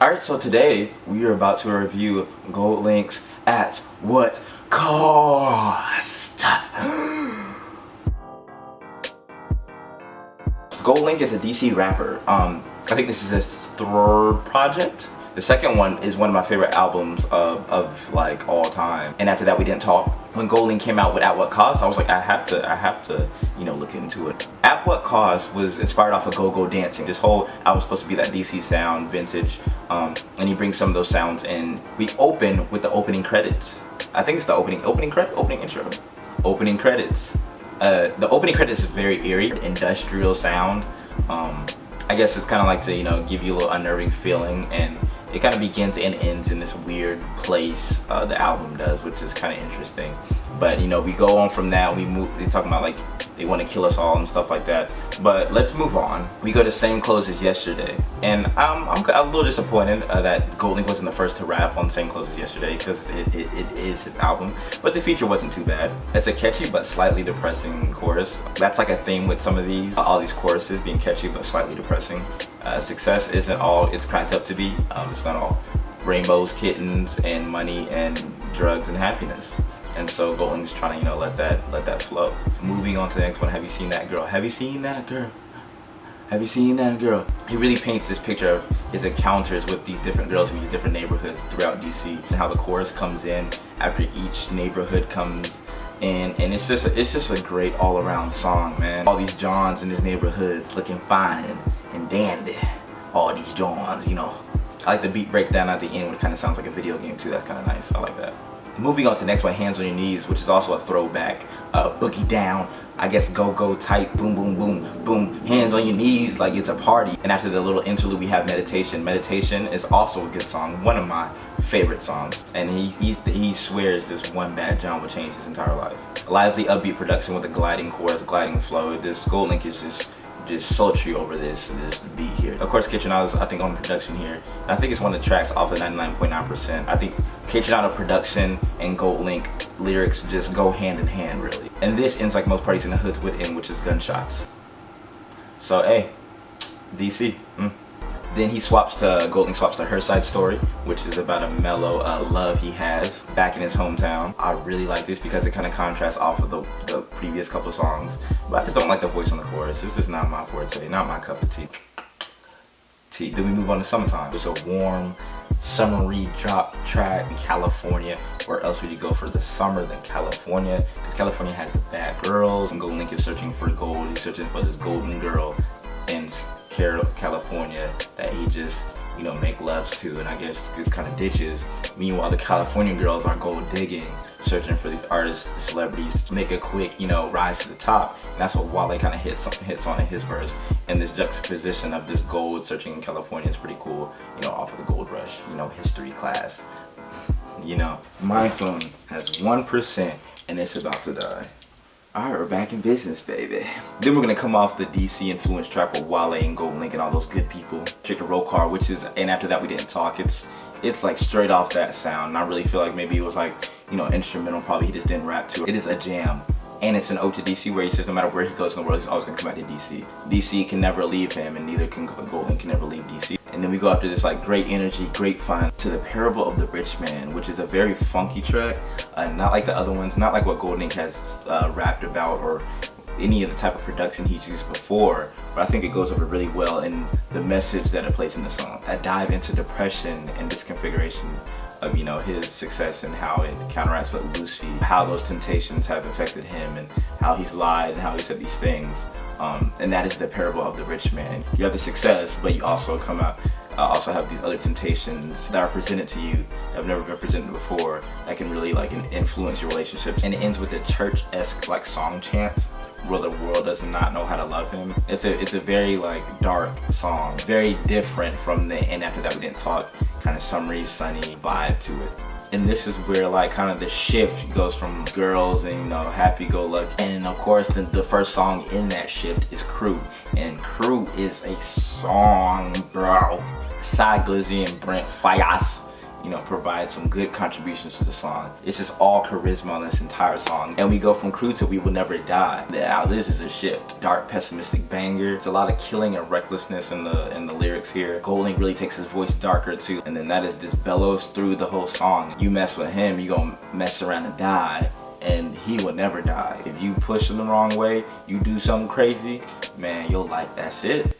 Alright, so today we are about to review GoldLink's At What Cost? GoldLink is a DC rapper. I think this is his third project. The second one is one of my favorite albums of like all time. And after that we didn't talk. When GoldLink came out with At What Cost, I was like, I have to, look into it. At What Cost was inspired off of Go-Go Dancing. This whole album was supposed to be that DC sound, vintage, and he brings some of those sounds in. We open with the opening credits. I think it's the opening intro. Opening credits. The opening credits is very eerie, industrial sound. I guess it's kind of like to, give you a little unnerving feeling, and it kind of begins and ends in this weird place, the album does, which is kind of interesting. But we go on from that, we talking about like they want to kill us all and stuff like that. But let's move on. We go to Same Clothes as Yesterday, and I'm a little disappointed that GoldLink wasn't the first to rap on Same Clothes as Yesterday, because it is his album. But the feature wasn't too bad. It's a catchy but slightly depressing chorus. That's like a theme with some of these, all these choruses being catchy but slightly depressing. Success isn't all it's cracked up to be. It's not all rainbows, kittens, and money, and drugs, and happiness. And so GoldLink's trying to, let that flow. Moving on to the next one. Have you seen that girl? Have you seen that girl? Have you seen that girl? He really paints this picture of his encounters with these different girls in these different neighborhoods throughout DC, and how the chorus comes in after each neighborhood comes in, and it's just a great all-around song, man. All these Johns in this neighborhood looking fine and dandy. All these Johns, I like the beat breakdown at the end, which kind of sounds like a video game too. That's kind of nice. I like that. Moving on to the next one, Hands on Your Knees, which is also a throwback. Boogie down, I guess go tight, boom boom boom boom, hands on your knees like it's a party. And after the little interlude we have Meditation. Meditation is also a good song, one of my favorite songs. And he swears this one bad John will change his entire life. Lively upbeat production with a gliding chorus, gliding flow. This GoldLink is just sultry over this beat here. Of course, Kitchenada's I think on production here. And I think it's one of the tracks off of 99.9%. I think Kitchenada production and GoldLink lyrics just go hand in hand, really. And this ends like most parties in the hoods would end, which is gunshots. So hey, DC. Then GoldLink swaps to Her Side Story, which is about a mellow love he has back in his hometown. I really like this because it kind of contrasts off of the previous couple songs. But I just don't like the voice on the chorus. It's just not my forte, not my cup of tea. Then we move on to Summertime. It's a warm, summery drop track in California. Where else would you go for the summer than California? Because California has the bad girls, and GoldLink is searching for gold. He's searching for this golden girl in California that he just make loves to, and I guess just kind of ditches. Meanwhile, the Californian girls are gold digging, searching for these artists, the celebrities to make a quick rise to the top. And that's what Wale kind of hits on in his verse. And this juxtaposition of this gold searching in California is pretty cool, off of the gold rush, history class. My phone has 1% and it's about to die. Alright, we're back in business, baby. Then we're gonna come off the DC influence track with Wale and GoldLink and all those good people. Trick the Roll Car, and after that we didn't talk. It's like straight off that sound. And I really feel like maybe it was like, instrumental, probably he just didn't rap to it. It is a jam. And it's an ode to DC, where he says no matter where he goes in the world, he's always gonna come back to DC. DC can never leave him, and neither can GoldLink can never leave DC. And then we go after this like great energy, great fun, to the Parable of the Rich Man, which is a very funky track. Not like the other ones, not like what GoldLink has rapped about or any of the type of production he's used before, but I think it goes over really well in the message that it plays in the song. A dive into depression and disconfiguration of his success and how it counteracts with Lucy, how those temptations have affected him, and how he's lied and how he said these things. And that is the Parable of the Rich Man. You have the success, but you also also have these other temptations that are presented to you that have never been presented before, that can really influence your relationships. And it ends with a church-esque song chant, where the world does not know how to love him. It's a very dark song, very different from the And After That We Didn't Talk kind of summery, sunny vibe to it. And this is where kind of the shift goes from girls and happy-go-lucky. And of course the first song in that shift is Crew. And Crew is a song, bro. Cy Glizzy and Brent Fayas you know, provide some good contributions to the song. It's just all charisma on this entire song. And we go from Crew to We Will Never Die. Now this is a shift. Dark, pessimistic banger. It's a lot of killing and recklessness in the lyrics here. GoldLink really takes his voice darker too. And then that is this bellows through the whole song. You mess with him, you gonna mess around and die. And he will never die. If you push him the wrong way, you do something crazy, man, you'll like, that's it.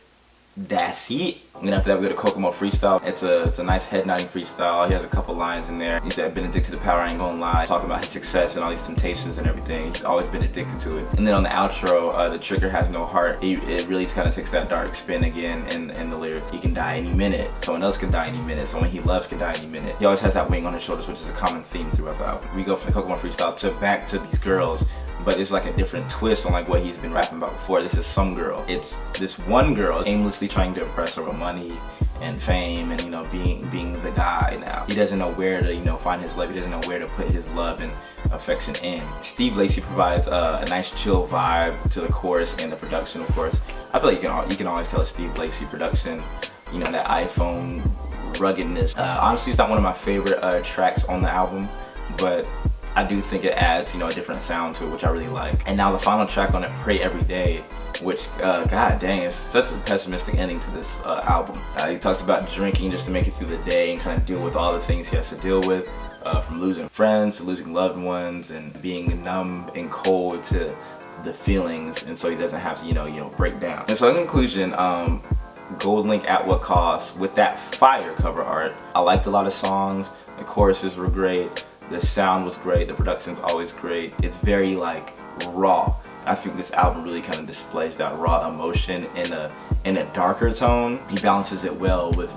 That's it. And then after that we go to Kokomo Freestyle. It's a nice head nodding freestyle. He has a couple lines in there. He said, I've been addicted to power, I ain't gonna lie. Talking about his success and all these temptations and everything. He's always been addicted to it. And then on the outro, the trigger has no heart. It really kind of takes that dark spin again in the lyrics. He can die any minute. Someone else can die any minute. Someone he loves can die any minute. He always has that wing on his shoulders, which is a common theme throughout the album. We go from the Kokomo Freestyle to back to these girls, but it's like a different twist on like what he's been rapping about before. This is Some Girl. It's this one girl aimlessly trying to impress her with money and fame and, you know, being the guy now. He doesn't know where to, you know, find his love. He doesn't know where to put his love and affection in. Steve Lacy provides a nice chill vibe to the chorus and the production, of course. I feel like you can always tell a Steve Lacy production, you know, that iPhone ruggedness. Honestly, it's not one of my favorite tracks on the album, but I do think it adds, you know, a different sound to it, which I really like. And now the final track on it, Pray Every Day, which, god dang, it's such a pessimistic ending to this album. He talks about drinking just to make it through the day and kind of deal with all the things he has to deal with, from losing friends to losing loved ones and being numb and cold to the feelings, and so he doesn't have to, you know, break down. And so in conclusion, GoldLink At What Cost, with that fire cover art. I liked a lot of songs, the choruses were great, the sound was great, the production's always great. It's very like raw. I think this album really kind of displays that raw emotion in a darker tone. He balances it well with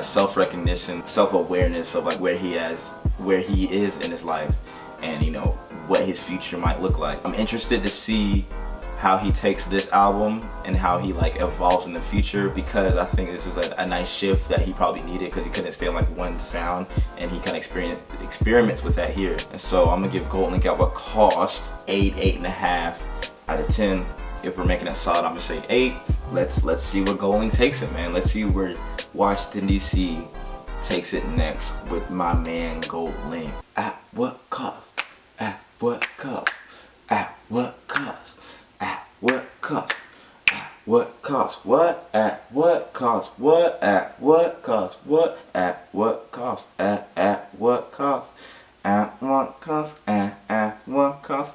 self-recognition, self-awareness of like where he is in his life, and, you know, what his future might look like. I'm interested to see how he takes this album and how he like evolves in the future, because I think this is a nice shift that he probably needed, because he couldn't stay on like one sound, and he kind of experiments with that here. And so I'm gonna give GoldLink At What Cost 8.5 out of 10. If we're making it solid, I'm gonna say 8. Let's see where GoldLink takes it, man. Let's see where Washington DC takes it next with my man GoldLink. At what cost? At what cost? At what cost? At what cost? At what cost? What? At what cost? What? At what cost? What? At what cost? At what cost? At what cost? At what cost?